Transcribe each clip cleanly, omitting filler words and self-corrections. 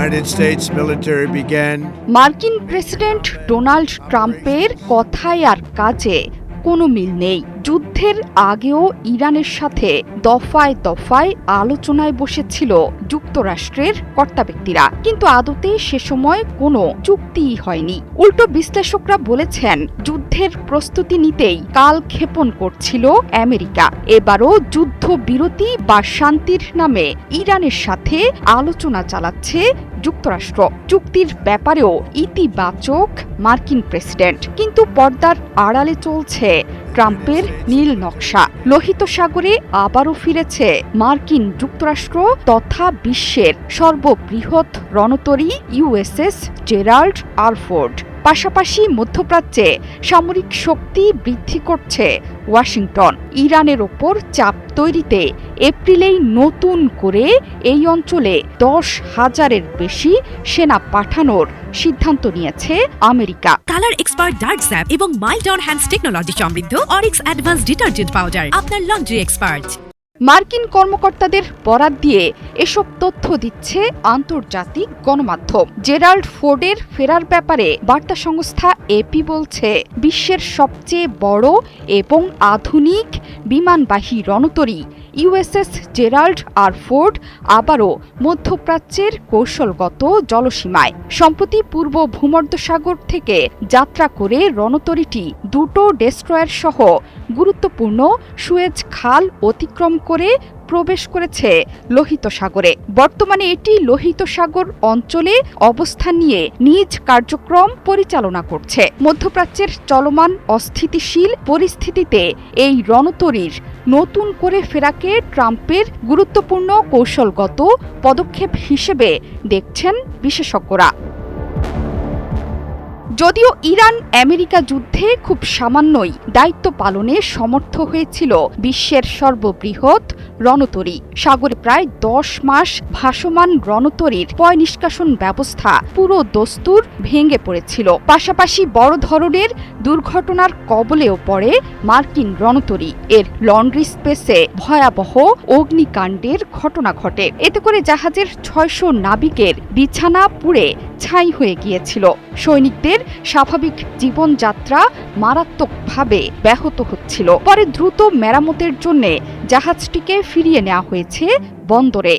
United States military began. মার্কিন president Donald ট্রাম্পের কথায় আর কাজে কোনো মিল নেই। যুদ্ধের আগেও ইরানের সাথে দফায় দফায় আলোচনায় বসেছিল যুক্তরাষ্ট্রের কর্তা ব্যক্তিরা, কিন্তু আদতে সে সময় কোনো চুক্তিই হয়নি। উল্টো বিশ্লেষকরা বলেছেন, যুদ্ধের প্রস্তুতি নিতেই কালক্ষেপণ করছিল আমেরিকা। এবারও যুদ্ধবিরতি বা শান্তির নামে ইরানের সাথে আলোচনা চালাচ্ছে যুক্তরাষ্ট্র। চুক্তির ব্যাপারেও ইতিবাচক মার্কিন প্রেসিডেন্ট, কিন্তু পর্দার আড়ালে চলছে ট্রাম্পের নীল নকশা। লোহিত সাগরে আবারও ফিরেছে মার্কিন যুক্তরাষ্ট্র তথা বিশ্বের সর্ববৃহৎ রণতরী ইউএসএস জেরাল্ড আর ফোর্ড। পাশাপাশি মধ্যপ্রাচ্যে সামরিক শক্তি বৃদ্ধি করছে ওয়াশিংটন। ইরানের ওপর চাপ তৈরিতে এপ্রিলেই নতুন করে এই অঞ্চলে 10,000-এর বেশি সেনা পাঠানোর সিদ্ধান্ত নিয়েছে America. Colour expert dark sap এবং মাইল্ড অন হ্যান্ডস টেকনোলজি সমৃদ্ধ অরিক্স অ্যাডভান্স ডিটারজেন্ট পাউডার আপনার লন্ড্রি এক্সপার্ট। মার্কিন কর্মকর্তাদের বরাত দিয়ে এসব তথ্য দিচ্ছে আন্তর্জাতিক গণমাধ্যম। জেরাল্ড ফোর্ডের ফেরার ব্যাপারে বার্তা সংস্থা এপি বলছে, বিশ্বের সবচেয়ে বড় এবং আধুনিক বিমানবাহী রণতরী ইউএসএস জেরাল্ড আর ফোর্ড আবারও মধ্যপ্রাচ্যের কৌশলগত জলসীমায়। সম্প্রতি পূর্ব ভূমধ্যসাগর থেকে যাত্রা করে রণতরীটি দুটো ডেস্ট্রয়ার সহ গুরুত্বপূর্ণ সুয়েজ খাল অতিক্রম করে প্রবেশ করেছে লোহিত সাগরে। বর্তমানে এটি লোহিত সাগর অঞ্চলে অবস্থান নিয়ে নিজ কার্যক্রম পরিচালনা করছে। মধ্যপ্রাচ্যের চলমান অস্থিতিশীল পরিস্থিতিতে এই রণতরীর নতুন করে ফেরাকে ট্রাম্পের গুরুত্বপূর্ণ কৌশলগত পদক্ষেপ হিসেবে দেখছেন বিশেষজ্ঞরা। যদিও ইরান আমেরিকা যুদ্ধে খুব সামান্যই দায়িত্ব পালনে সমর্থ হয়েছিল বিশ্বের সর্ববৃহৎ রণতরী। সাগরে প্রায় 10 মাস ভাসমান রণতরীর পয় নিষ্কাশন ব্যবস্থা পুরো দস্তুর ভেঙে পড়েছিল। পাশাপাশি বড় ধরনের দুর্ঘটনার কবলেও পড়ে মার্কিন রণতরী। এর লন্ড্রি স্পেসে ভয়াবহ অগ্নিকাণ্ডের ঘটনা ঘটে। এতে করে জাহাজের 600 নাবিকের বিছানা পুড়ে ছাই হয়ে গিয়েছিল। সৈনিকদের স্বাভাবিক জীবনযাত্রা মারাত্মকভাবে ব্যাহত হচ্ছিল। পরে দ্রুত মেরামতের জন্য জাহাজটিকে ফিরিয়ে নেওয়া হয়েছে বন্দরে।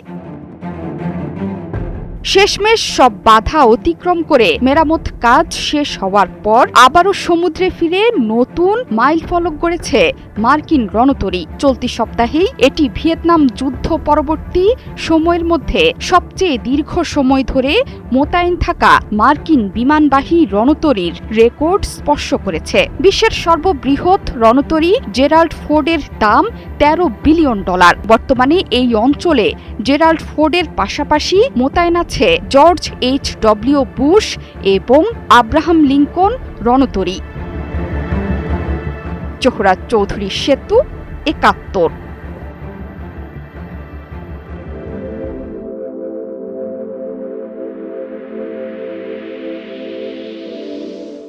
শেষমেশ সব বাধা অতিক্রম করে মেরামত কাজ শেষ হওয়ার পর আবারও সমুদ্রে ফিরে নতুন মাইলফলক গড়েছে মার্কিন রণতরী। চলতি সপ্তাহেই এটি ভিয়েতনাম যুদ্ধ পরবর্তী সময়ের মধ্যে সবচেয়ে দীর্ঘ সময় ধরে মোতায়েন থাকা মার্কিন বিমানবাহী রণতরীর রেকর্ড স্পর্শ করেছে। বিশ্বের সর্ববৃহৎ রণতরী জেরাল্ড ফোর্ডের দাম $13 বিলিয়ন। বর্তমানে এই অঞ্চলে জেরাল্ড ফোর্ডের পাশাপাশি মোতায়েন আছে জর্জ H.W. বুশ এবং আব্রাহাম লিঙ্কন রণতরী। জোহরা চৌধুরী সেতু, ৭১।